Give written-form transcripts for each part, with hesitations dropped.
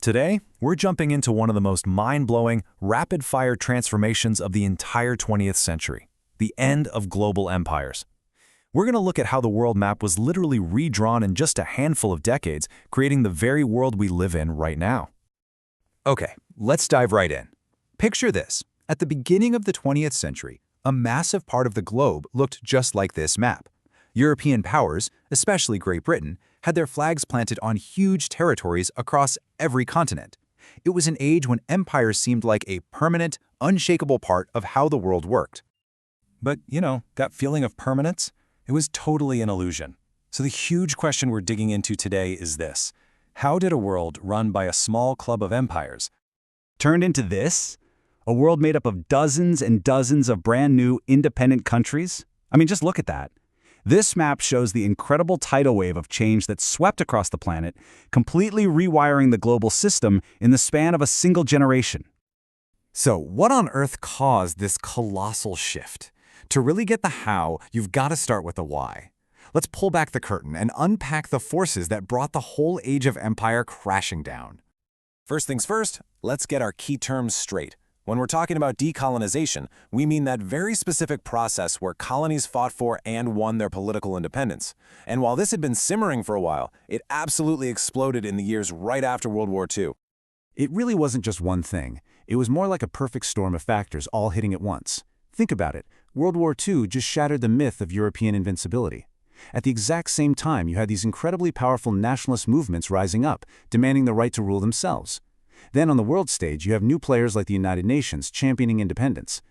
Today, we're jumping into one of the most mind-blowing, rapid-fire transformations of the entire 20th century, the end of global empires. We're going to look at how the world map was literally redrawn in just a handful of decades, creating the very world we live in right now. Okay, let's dive right in. Picture this. At the beginning of the 20th century, a massive part of the globe looked just like this map. European powers, especially Great Britain, had their flags planted on huge territories across every continent. It was an age when empires seemed like a permanent, unshakable part of how the world worked. But, that feeling of permanence? It was totally an illusion. So the huge question we're digging into today is this. How did a world run by a small club of empires turned into this? A world made up of dozens and dozens of brand new independent countries? I mean, just look at that. This map shows the incredible tidal wave of change that swept across the planet, completely rewiring the global system in the span of a single generation. So, what on earth caused this colossal shift? To really get the how, you've got to start with the why. Let's pull back the curtain and unpack the forces that brought the whole age of empire crashing down. First things first, let's get our key terms straight. When we're talking about decolonization, we mean that very specific process where colonies fought for and won their political independence. And while this had been simmering for a while, it absolutely exploded in the years right after World War II. It really wasn't just one thing. It was more like a perfect storm of factors all hitting at once. Think about it. World War II just shattered the myth of European invincibility. At the exact same time, you had these incredibly powerful nationalist movements rising up, demanding the right to rule themselves. Then on the world stage, you have new players like the United Nations championing independence.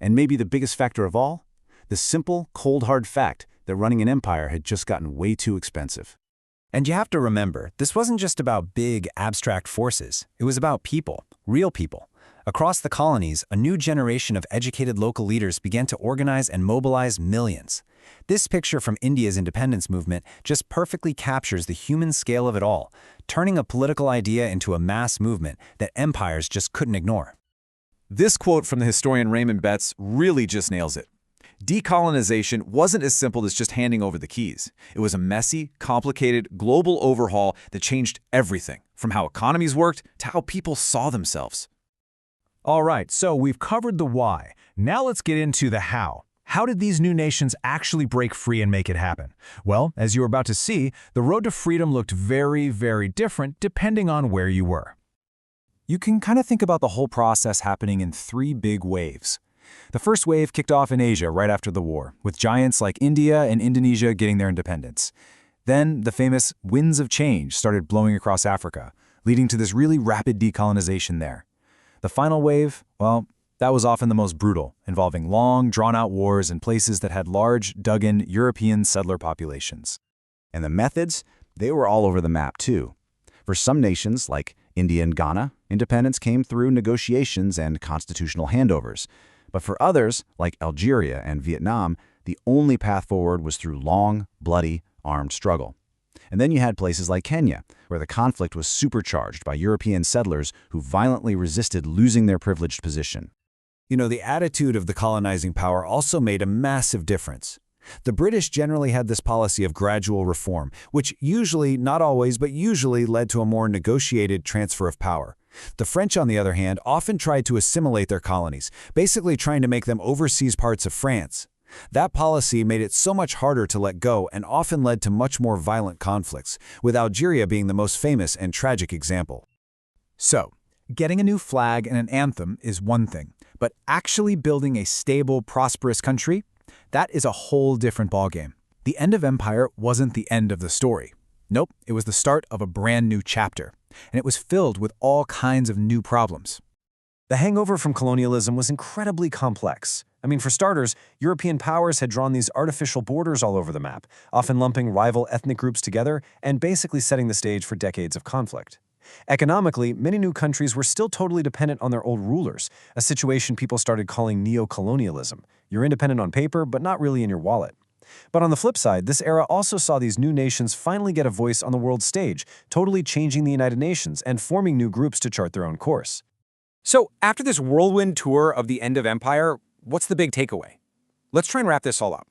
And maybe the biggest factor of all? The simple, cold hard fact that running an empire had just gotten way too expensive. And you have to remember, this wasn't just about big, abstract forces. It was about people, real people. Across the colonies, a new generation of educated local leaders began to organize and mobilize millions. This picture from India's independence movement just perfectly captures the human scale of it all, turning a political idea into a mass movement that empires just couldn't ignore. This quote from the historian Raymond Betts really just nails it. Decolonization wasn't as simple as just handing over the keys. It was a messy, complicated, global overhaul that changed everything, from how economies worked to how people saw themselves. All right, so we've covered the why. Now let's get into the how. How did these new nations actually break free and make it happen? Well, as you were about to see, the road to freedom looked very, very different depending on where you were. You can kind of think about the whole process happening in three big waves. The first wave kicked off in Asia right after the war, with giants like India and Indonesia getting their independence. Then the famous winds of change started blowing across Africa, leading to this really rapid decolonization there. The final wave, well, that was often the most brutal, involving long, drawn-out wars in places that had large, dug-in European settler populations. And the methods, they were all over the map too. For some nations, like India and Ghana, independence came through negotiations and constitutional handovers. But for others, like Algeria and Vietnam, the only path forward was through long, bloody, armed struggle. And then you had places like Kenya, where the conflict was supercharged by European settlers who violently resisted losing their privileged position. The attitude of the colonizing power also made a massive difference. The British generally had this policy of gradual reform, which usually, not always, but usually led to a more negotiated transfer of power. The French, on the other hand, often tried to assimilate their colonies, basically trying to make them overseas parts of France. That policy made it so much harder to let go and often led to much more violent conflicts, with Algeria being the most famous and tragic example. So, getting a new flag and an anthem is one thing, but actually building a stable, prosperous country? That is a whole different ballgame. The end of empire wasn't the end of the story. Nope, it was the start of a brand new chapter, and it was filled with all kinds of new problems. The hangover from colonialism was incredibly complex. For starters, European powers had drawn these artificial borders all over the map, often lumping rival ethnic groups together and basically setting the stage for decades of conflict. Economically, many new countries were still totally dependent on their old rulers, a situation people started calling neo-colonialism. You're independent on paper, but not really in your wallet. But on the flip side, this era also saw these new nations finally get a voice on the world stage, totally changing the United Nations and forming new groups to chart their own course. So, after this whirlwind tour of the end of empire, what's the big takeaway? Let's try and wrap this all up.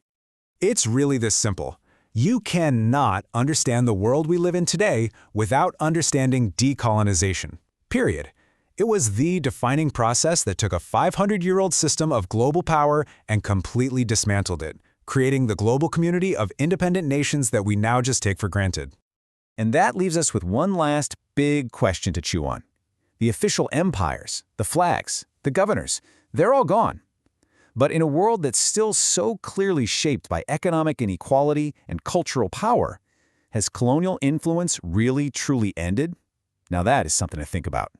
It's really this simple. You cannot understand the world we live in today without understanding decolonization. period. It was the defining process that took a 500-year-old system of global power and completely dismantled it, creating the global community of independent nations that we now just take for granted. And that leaves us with one last big question to chew on. The official empires, the flags, the governors, they're all gone. But in a world that's still so clearly shaped by economic inequality and cultural power, has colonial influence really truly ended? Now that is something to think about.